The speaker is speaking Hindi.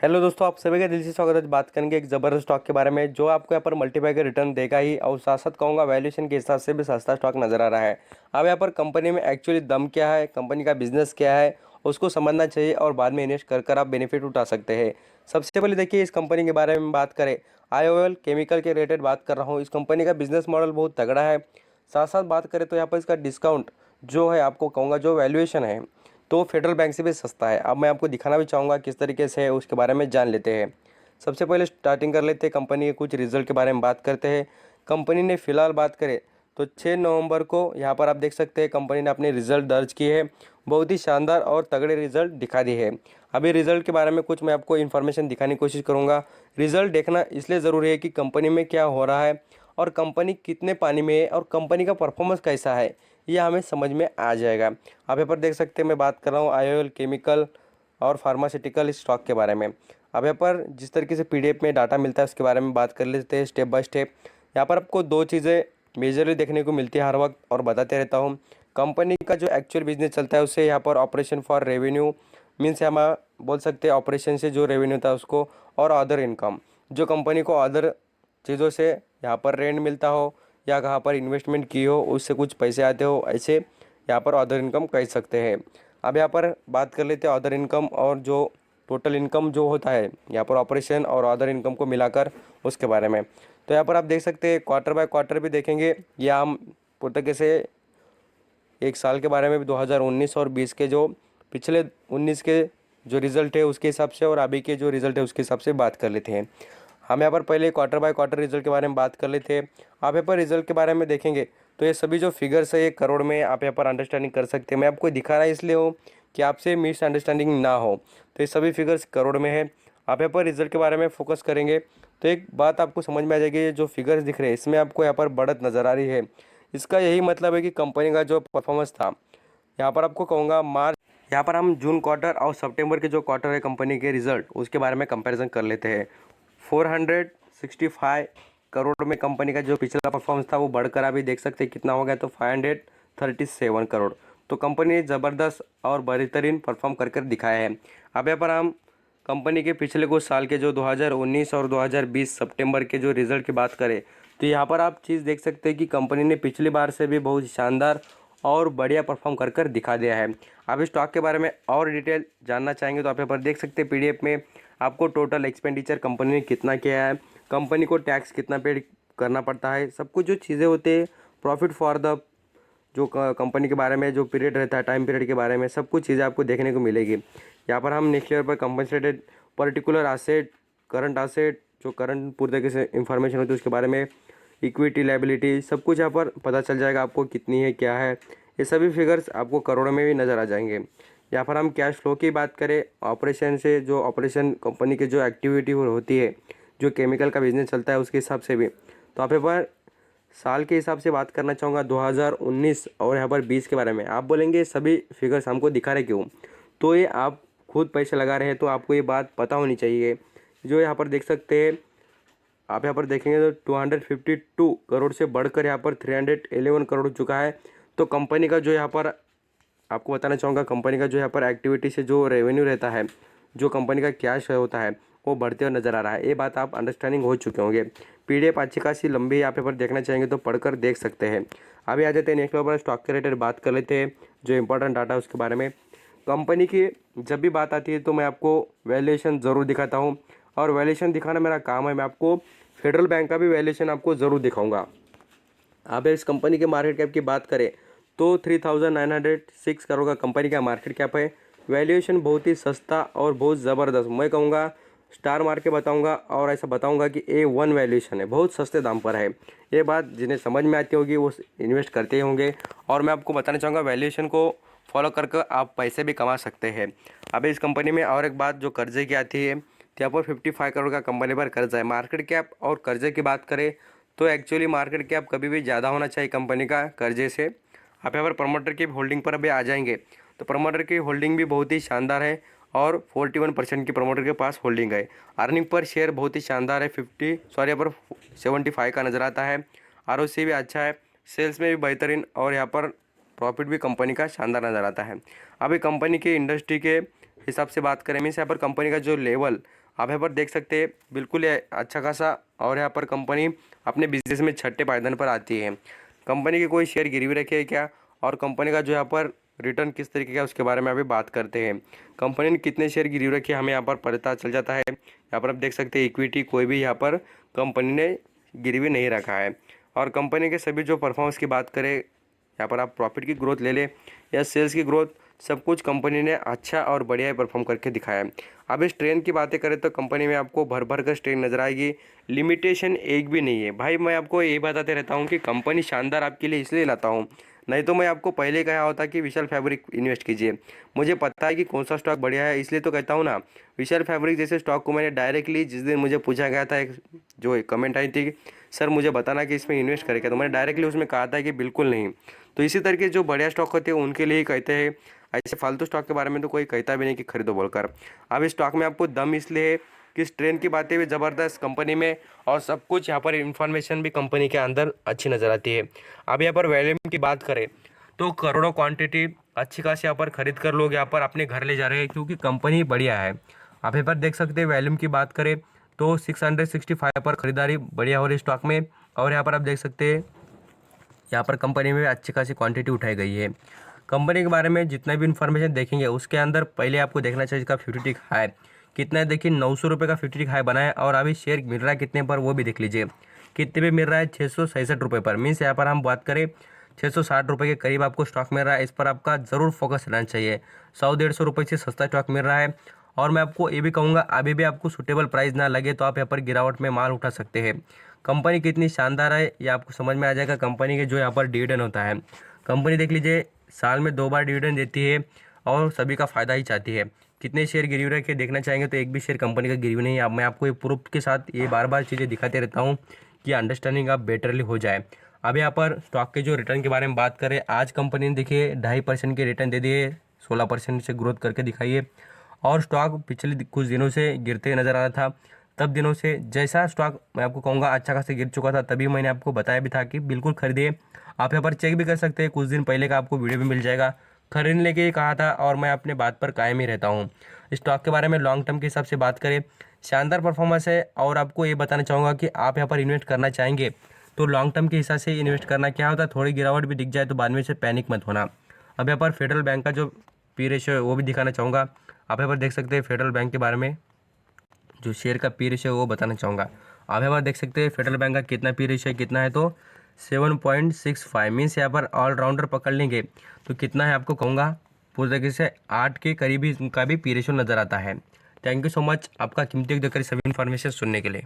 हेलो दोस्तों, आप सभी का दिल से स्वागत है। आज बात करेंगे एक ज़बरदस्त स्टॉक के बारे में जो आपको यहाँ पर मल्टीप्लाई का रिटर्न देगा ही, और साथ साथ कहूँगा वैल्यूएशन के हिसाब से भी सस्ता स्टॉक नज़र आ रहा है। अब यहाँ पर कंपनी में एक्चुअली दम क्या है, कंपनी का बिजनेस क्या है, उसको समझना चाहिए और बाद में इन्वेस्ट कर आप बेनिफिट उठा सकते हैं। सबसे पहले देखिए, इस कंपनी के बारे में बात करें, IOL केमिकल के रिलेटेड बात कर रहा हूँ। इस कंपनी का बिजनेस मॉडल बहुत तगड़ा है। साथ साथ बात करें तो यहाँ पर इसका डिस्काउंट जो है, आपको कहूँगा जो वैल्यूएशन है तो फेडरल बैंक से भी सस्ता है। अब मैं आपको दिखाना भी चाहूँगा किस तरीके से है, उसके बारे में जान लेते हैं। सबसे पहले स्टार्टिंग कर लेते हैं, कंपनी के कुछ रिजल्ट के बारे में बात करते हैं। कंपनी ने फिलहाल बात करें तो 6 नवंबर को यहाँ पर आप देख सकते हैं कंपनी ने अपने रिजल्ट दर्ज किए हैं। बहुत ही शानदार और तगड़े रिजल्ट दिखा दिए हैं। अभी रिजल्ट के बारे में कुछ मैं आपको इन्फॉर्मेशन दिखाने की कोशिश करूँगा। रिजल्ट देखना इसलिए ज़रूरी है कि कंपनी में क्या हो रहा है और कंपनी कितने पानी में है और कंपनी का परफॉर्मेंस कैसा है, ये हमें समझ में आ जाएगा। आप यहाँ पर देख सकते हैं मैं बात कर रहा हूँ IOL केमिकल और फार्मास्यूटिकल स्टॉक के बारे में। अब यहाँ पर जिस तरीके से PDF में डाटा मिलता है उसके बारे में बात कर लेते हैं स्टेप बाय स्टेप। यहाँ पर आपको दो चीज़ें मेजरली देखने को मिलती है हर वक्त और बताते रहता हूँ। कंपनी का जो एक्चुअल बिजनेस चलता है उससे यहाँ पर ऑपरेशन फॉर रेवेन्यू मीन्स हम बोल सकते हैं ऑपरेशन से जो रेवेन्यू था उसको, और अदर इनकम जो कंपनी को अदर चीज़ों से यहाँ पर रेंट मिलता हो या कहाँ पर इन्वेस्टमेंट की हो उससे कुछ पैसे आते हो, ऐसे यहाँ पर अदर इनकम कह सकते हैं। अब यहाँ पर बात कर लेते हैं अदर इनकम और जो टोटल इनकम जो होता है यहाँ पर ऑपरेशन और अदर इनकम को मिलाकर उसके बारे में। तो यहाँ पर आप देख सकते हैं क्वार्टर बाय क्वार्टर भी देखेंगे या हम पूरी तरीके से एक साल के बारे में भी 2019 और 20 के जो पिछले 19 के जो रिज़ल्ट है उसके हिसाब से और अभी के जो रिज़ल्ट है उसके हिसाब से बात कर लेते हैं। हम यहाँ पर पहले क्वार्टर बाय क्वार्टर रिजल्ट के बारे में बात कर लेते हैं। आप यहाँ पर रिजल्ट के बारे में देखेंगे तो ये सभी जो फिगर्स है ये करोड़ में आप यहाँ पर अंडरस्टैंडिंग कर सकते हैं। मैं आपको दिखा रहा इसलिए हो कि आपसे मिसअंडरस्टैंडिंग ना हो, तो ये सभी फिगर्स करोड़ में है। आप यहाँ पर रिजल्ट के बारे में फोकस करेंगे तो एक बात आपको समझ में आ जाएगी, ये जो फिगर्स दिख रहे हैं इसमें आपको यहाँ पर बढ़त नज़र आ रही है। इसका यही मतलब है कि कंपनी का जो परफॉर्मेंस था, यहाँ पर आपको कहूँगा मार्च, यहाँ पर हम जून क्वार्टर और सितंबर के जो क्वार्टर है कंपनी के रिजल्ट उसके बारे में कंपैरिजन कर लेते हैं। 465 करोड़ में कंपनी का जो पिछला परफॉर्मेंस था वो बढ़कर अभी देख सकते हैं कितना हो गया, तो 537 करोड़। तो कंपनी ने ज़बरदस्त और बेहतरीन परफॉर्म कर कर दिखाया है। अब यहाँ पर हम कंपनी के पिछले कुछ साल के जो 2019 और 2020 सितंबर के जो रिज़ल्ट की बात करें तो यहाँ पर आप चीज़ देख सकते हैं कि कंपनी ने पिछली बार से भी बहुत शानदार और बढ़िया परफॉर्म कर कर दिखा दिया है। आप इस स्टॉक के बारे में और डिटेल जानना चाहेंगे तो आप यहाँ पर देख सकते हैं PDF में आपको टोटल एक्सपेंडिचर कंपनी ने कितना किया है, कंपनी को टैक्स कितना पे करना पड़ता है, सब कुछ जो चीज़ें होते हैं, प्रॉफिट फॉर द जो कंपनी के बारे में जो पीरियड रहता है टाइम पीरियड के बारे में सब कुछ चीज़ें आपको देखने को मिलेगी। यहाँ पर हम नेक्स्ट ईयर पर compensated particular asset, current asset जो करंट पूरी तरीके से इंफॉर्मेशन होती है उसके बारे में, इक्विटी लायबिलिटी सब कुछ यहाँ पर पता चल जाएगा आपको कितनी है क्या है। ये सभी फिगर्स आपको करोड़ों में भी नज़र आ जाएंगे। यहाँ पर हम कैश फ्लो की बात करें, ऑपरेशन से जो ऑपरेशन कंपनी की जो एक्टिविटी होती है, जो केमिकल का बिजनेस चलता है उसके हिसाब से भी, तो आप यहाँ पर साल के हिसाब से बात करना चाहूँगा 2019 और यहाँ पर 20 के बारे में। आप बोलेंगे सभी फिगर्स हमको दिखा रहे क्यों, तो ये आप खुद पैसे लगा रहे हैं तो आपको ये बात पता होनी चाहिए। जो यहाँ पर देख सकते हैं, आप यहाँ पर देखेंगे तो 252 करोड़ से बढ़कर यहाँ पर 311 करोड़ हो चुका है। तो कंपनी का जो यहाँ पर आपको बताना चाहूँगा, कंपनी का जो यहाँ पर एक्टिविटी से जो रेवेन्यू रहता है, जो कंपनी का कैश होता है वो बढ़ते हुए नज़र आ रहा है। ये बात आप अंडरस्टैंडिंग हो चुके होंगे। PDF अच्छी खासी लंबी है, आप यहाँ पर देखना चाहेंगे तो पढ़कर देख सकते हैं। अभी आ जाते हैं नेक्स्ट लेवल स्टॉक के रिलेटेड बात कर लेते हैं, जो इंपॉर्टेंट डाटा है उसके बारे में। कंपनी की जब भी बात आती है तो मैं आपको वैल्यूएशन ज़रूर दिखाता हूँ, और वैल्यूएशन दिखाना मेरा काम है। मैं आपको फेडरल बैंक का भी वैल्यूएशन आपको ज़रूर दिखाऊंगा। अब इस कंपनी के मार्केट कैप की बात करें तो 3906 करोड़ का कंपनी का मार्केट कैप है। वैल्यूएशन बहुत ही सस्ता और बहुत ज़बरदस्त, मैं कहूँगा स्टार मार के बताऊँगा और ऐसा बताऊँगा कि A1 वैल्यूएशन है, बहुत सस्ते दाम पर है। ये बात जिन्हें समझ में आती होगी वो इन्वेस्ट करते ही होंगे। और मैं आपको बताना चाहूँगा वैल्यूएशन को फॉलो करके आप पैसे भी कमा सकते हैं। अब इस कंपनी में और एक बात जो कर्जे की आती है, तो यहाँ पर 55 करोड़ का कंपनी पर कर्जा है। मार्केट कैप और कर्जे की बात करें तो एक्चुअली मार्केट कैप कभी भी ज़्यादा होना चाहिए कंपनी का कर्जे से। आप यहाँ पर प्रमोटर की होल्डिंग पर अभी आ जाएंगे तो प्रमोटर की होल्डिंग भी बहुत ही शानदार है और 41% की प्रमोटर के पास होल्डिंग है। अर्निंग पर शेयर बहुत ही शानदार है, 75 का नज़र आता है। ROC भी अच्छा है, सेल्स में भी बेहतरीन, और यहाँ पर प्रॉफिट भी कंपनी का शानदार नज़र आता है। अभी कंपनी की इंडस्ट्री के हिसाब से बात करें मीन्स यहाँ पर कंपनी का जो लेवल आप यहाँ पर देख सकते हैं बिल्कुल ये अच्छा खासा, और यहाँ पर कंपनी अपने बिजनेस में छठे पायदान पर आती है। कंपनी के कोई शेयर गिरवी रखे हैं क्या, और कंपनी का जो यहाँ पर रिटर्न किस तरीके का, उसके बारे में अभी बात करते हैं। कंपनी ने कितने शेयर गिरवी रखे हमें यहाँ पर पता चल जाता है। यहाँ पर आप देख सकते हैं इक्विटी कोई भी यहाँ पर कंपनी ने गिरवी नहीं रखा है। और कंपनी के सभी जो परफॉर्मेंस की बात करें, यहाँ पर आप प्रॉफिट की ग्रोथ ले लें या सेल्स की ग्रोथ, सब कुछ कंपनी ने अच्छा और बढ़िया ही परफॉर्म करके दिखाया है। अब इस ट्रेंड की बातें करें तो कंपनी में आपको भर भर कर ट्रेंड नजर आएगी, लिमिटेशन एक भी नहीं है। भाई मैं आपको ये बताते रहता हूँ कि कंपनी शानदार आपके लिए इसलिए लाता हूँ, नहीं तो मैं आपको पहले ही कहा होता कि विशाल फैब्रिक इन्वेस्ट कीजिए। मुझे पता है कि कौन सा स्टॉक बढ़िया है, इसलिए तो कहता हूँ ना। विशाल फैब्रिक जैसे स्टॉक को मैंने डायरेक्टली, जिस दिन मुझे पूछा गया था, एक जो एक कमेंट आई थी सर मुझे बताना कि इसमें इन्वेस्ट करें क्या, तो मैंने डायरेक्टली उसमें कहा था कि बिल्कुल नहीं। तो इसी तरीके जो बढ़िया स्टॉक होते हैं उनके लिए ही कहते हैं, ऐसे फालतू स्टॉक के बारे में तो कोई कहता भी नहीं कि खरीदो बोलकर। अब इस स्टॉक में आपको दम इसलिए है कि इस ट्रेंड की बातें भी ज़बरदस्त कंपनी में, और सब कुछ यहाँ पर इंफॉर्मेशन भी कंपनी के अंदर अच्छी नज़र आती है। अब यहाँ पर वॉल्यूम की बात करें तो करोड़ों क्वांटिटी अच्छी खासी यहाँ पर खरीद कर लोग यहाँ पर अपने घर ले जा रहे हैं, क्योंकि कंपनी बढ़िया है। आप यहाँ पर देख सकते हैं वॉल्यूम की बात करें तो 665 पर खरीदारी बढ़िया हो रही स्टॉक में। और यहाँ पर आप देख सकते हैं यहाँ पर कंपनी में अच्छी खासी क्वांटिटी उठाई गई है। कंपनी के बारे में जितना भी इन्फॉर्मेशन देखेंगे उसके अंदर पहले आपको देखना चाहिए इसका 50 हाई कितना है। देखिए 900 रुपये का 50 हाई बना है, और अभी शेयर मिल रहा है कितने पर वो भी देख लीजिए। कितने पे मिल रहा है, 667 रुपये पर। मीन्स यहाँ पर हम बात करें 660 रुपये के करीब आपको स्टॉक मिल रहा है। इस पर आपका ज़रूर फोकस रहना चाहिए। 100-150 रुपये से सस्ता स्टॉक मिल रहा है। और मैं आपको ये भी कहूँगा अभी भी आपको सूटेबल प्राइस ना लगे तो आप यहाँ पर गिरावट में माल उठा सकते हैं। कंपनी कितनी शानदार है ये आपको समझ में आ जाएगा। कंपनी के जो यहाँ पर डिविडेंड होता है, कंपनी देख लीजिए साल में 2 बार डिविडेंड देती है और सभी का फ़ायदा ही चाहती है। कितने शेयर गिरवी रख के देखना चाहेंगे तो एक भी शेयर कंपनी का गिरवी नहीं है। अब मैं आपको ये प्रूफ के साथ ये बार बार चीज़ें दिखाते रहता हूँ कि अंडरस्टैंडिंग आप बेटरली हो जाए। अब यहाँ पर स्टॉक के जो रिटर्न के बारे में बात करें, आज कंपनी ने देखिए 2.5% के रिटर्न दे दिए, 16% से ग्रोथ करके दिखाइए। और स्टॉक पिछले कुछ दिनों से गिरते नज़र आ रहा था। तब दिनों से जैसा स्टॉक मैं आपको कहूँगा अच्छा खासा गिर चुका था, तभी मैंने आपको बताया भी था कि बिल्कुल खरीदिए। आप यहाँ पर चेक भी कर सकते हैं, कुछ दिन पहले का आपको वीडियो भी मिल जाएगा। खरीदने के लिए कहा था और मैं अपने बात पर कायम ही रहता हूँ। स्टॉक के बारे में लॉन्ग टर्म के हिसाब से बात करें, शानदार परफॉर्मेंस है। और आपको ये बताना चाहूँगा कि आप यहाँ पर इन्वेस्ट करना चाहेंगे तो लॉन्ग टर्म के हिसाब से इन्वेस्ट करना। क्या होता है, थोड़ी गिरावट भी दिख जाए तो बाद में से पैनिक मत होना। अब यहाँ पर फेडरल बैंक का जो पी रेशियो है वो भी दिखाना चाहूँगा। आप यहाँ पर देख सकते हैं फेडरल बैंक के बारे में जो शेयर का पी रेशियो है वो बताना चाहूँगा। आप यहाँ पर देख सकते हैं फेडरल बैंक का कितना पी रेशियो है, कितना है तो 7.65। मीन्स यहाँ पर ऑलराउंडर पकड़ लेंगे तो कितना है आपको कहूँगा पूरी तरीके से 8 के करीब ही उनका भी पी रेशियो नज़र आता है। थैंक यू सो मच आपका कीमती देकर सभी इन्फॉर्मेशन सुनने के लिए।